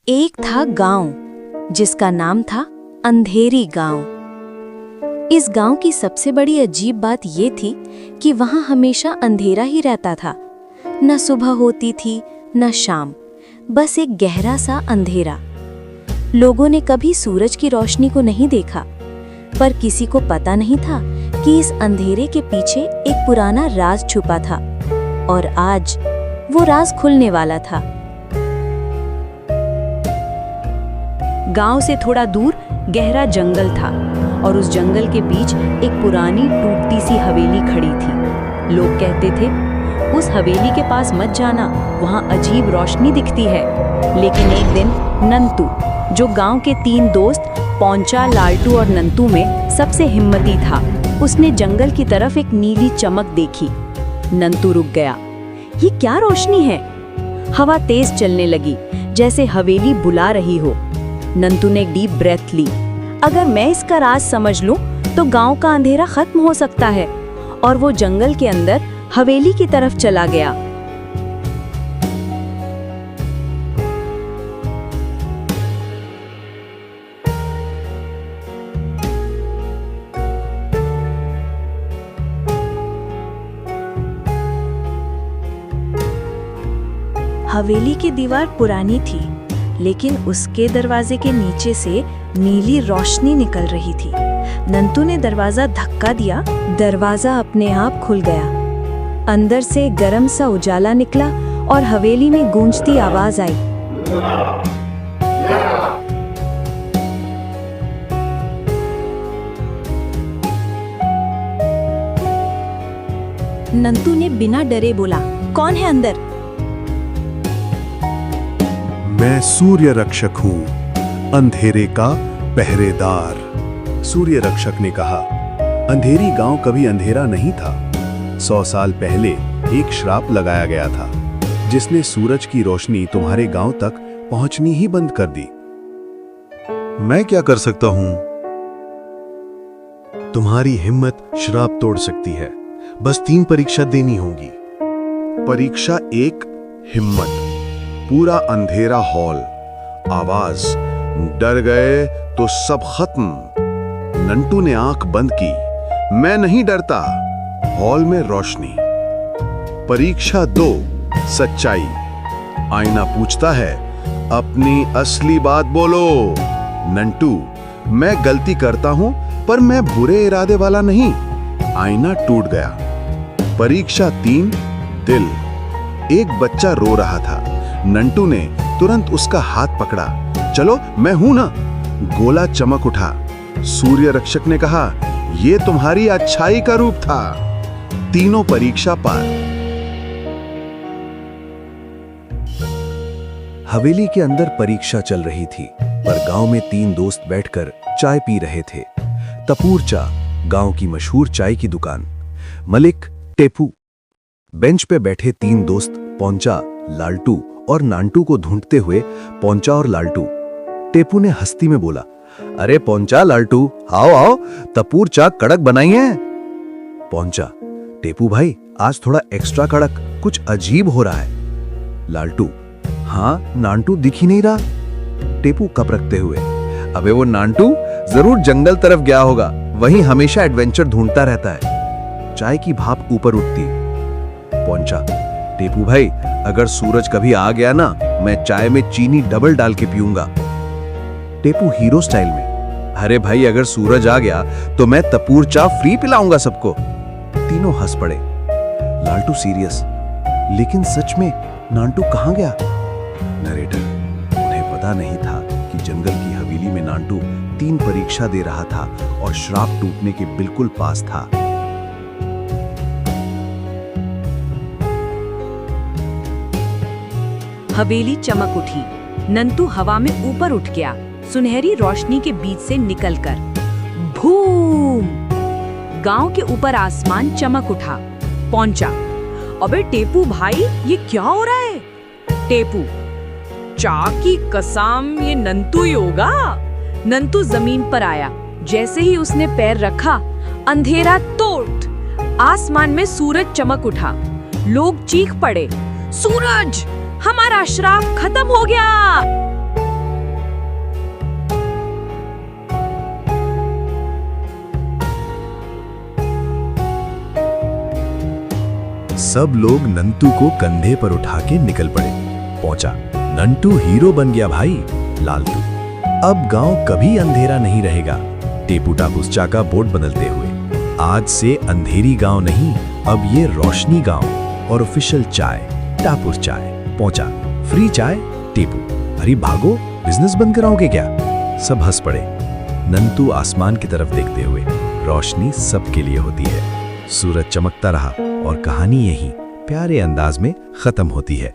एक था गांव जिसका नाम था अंधेरी गांव। इस गांव की सबसे बड़ी अजीब बात ये थी कि वहां हमेशा अंधेरा ही रहता था। न सुबह होती थी न शाम, बस एक गहरा सा अंधेरा। लोगों ने कभी सूरज की रोशनी को नहीं देखा, पर किसी को पता नहीं था कि इस अंधेरे के पीछे एक पुराना राज छुपा था, और आज वो राज खुलने वाला था। गांव से थोड़ा दूर गहरा जंगल था और उस जंगल के बीच एक पुरानी टूटती सी हवेली खड़ी थी। लोग कहते थे, उस हवेली के पास मत जाना, वहां अजीब रोशनी दिखती है। लेकिन एक दिन नंतू, जो गांव के 3 दोस्त पोंचा, लालटू और नंतू में सबसे हिम्मती था, उसने जंगल की तरफ एक नीली चमक देखी। नंतू रुक गया। ये क्या रोशनी है? हवा तेज चलने लगी, जैसे हवेली बुला रही हो। नंतू ने डीप ब्रेथ ली। अगर मैं इसका राज समझ लूं, तो गांव का अंधेरा खत्म हो सकता है। और वो जंगल के अंदर हवेली की तरफ चला गया। हवेली की दीवार पुरानी थी, लेकिन उसके दरवाजे के नीचे से नीली रोशनी निकल रही थी। नंतू ने दरवाजा धक्का दिया। दरवाजा अपने आप खुल गया। अंदर से गरम सा उजाला निकला और हवेली में गूंजती आवाज आई। नंतू ने बिना डरे बोला, कौन है अंदर? मैं सूर्य रक्षक हूँ, अंधेरे का पहरेदार। सूर्य रक्षक ने कहा, अंधेरी गांव कभी अंधेरा नहीं था। 100 साल पहले एक श्राप लगाया गया था, जिसने सूरज की रोशनी तुम्हारे गांव तक पहुंचनी ही बंद कर दी। मैं क्या कर सकता हूं? तुम्हारी हिम्मत श्राप तोड़ सकती है। बस 3 परीक्षा देनी होगी। परीक्षा 1, हिम्मत। पूरा अंधेरा हॉल। आवाज, डर गए तो सब खत्म। नंटू ने आंख बंद की। मैं नहीं डरता। हॉल में रोशनी। परीक्षा 2, सच्चाई। आईना पूछता है, अपनी असली बात बोलो। नंटू, मैं गलती करता हूं, पर मैं बुरे इरादे वाला नहीं। आईना टूट गया। परीक्षा 3, दिल। एक बच्चा रो रहा था। नंटू ने तुरंत उसका हाथ पकड़ा। चलो, मैं हूं ना। गोला चमक उठा। सूर्य रक्षक ने कहा, यह तुम्हारी अच्छाई का रूप था। तीनों परीक्षा पार। हवेली के अंदर परीक्षा चल रही थी, पर गांव में 3 दोस्त बैठकर चाय पी रहे थे। तपूर चा, गांव की मशहूर चाय की दुकान। मलिक, टेपू। बेंच पे बैठे 3 दोस्त पोंचा, लालटू और नांटू को ढूंढते हुए पोंचा और लालटू। टेपू ने हस्ती में बोला, अरे पोंचा, लालटू, आओ आओ, तपूर चा कड़क बनाई है। पोंचा, टेपू भाई, आज थोड़ा एक्स्ट्रा कड़क, कुछ अजीब हो रहा है। लालटू, हाँ, नांटू दिख ही नहीं रहा। टेपू कप रखते हुए, अबे वो नांटू जरूर जंगल तरफ गया होगा, वहीं हमेशा एडवेंचर ढूंढता रहता है। चाय की भाप ऊपर उठती। पोंचा, टेपू भाई, अगर सूरज कभी आ गया ना, मैं चाय में चीनी डबल डाल के पीऊंगा। टेपू हीरो स्टाइल में, अरे भाई, अगर सूरज आ गया तो मैं तपूर चा फ्री पिलाऊंगा सबको। तीनों हंस पड़े। लालटू सीरियस, लेकिन सच में नांटू कहां गया? नरेटर, उन्हें पता नहीं था कि जंगल की हवेली में नांटू 3 परीक्षा दे रहा था और श्राप टूटने के बिल्कुल पास था। हवेली चमक उठी। नंतू हवा में ऊपर उठ गया, सुनहरी रोशनी के बीच से निकलकर। भूम! गांव के ऊपर आसमान चमक उठा। पहुंचा, अबे टेपू भाई, ये क्या हो रहा है? टेपू, चा की कसम, ये नंतू ही होगा। नंतू जमीन पर आया। जैसे ही उसने पैर रखा, अंधेरा तोड़ आसमान में सूरज चमक उठा। लोग चीख पड़े, सूरज, हमारा श्राप खत्म हो गया। सब लोग नंटू को कंधे पर उठा के निकल पड़े। पहुंचा, नंटू हीरो बन गया भाई। लालटू, अब गांव कभी अंधेरा नहीं रहेगा। टेपू टापूस चाका बोर्ड बदलते हुए, आज से अंधेरी गांव नहीं, अब ये रोशनी गांव। और ऑफिशियल चाय, टापूस चाय। पहुंचा, फ्री चाय। टेपू, अरे भागो, बिजनेस बंद कराओगे क्या? सब हंस पड़े। नंटू आसमान की तरफ देखते हुए, रोशनी सबके लिए होती है। सूरज चमकता रहा और कहानी यहीं प्यारे अंदाज में खत्म होती है।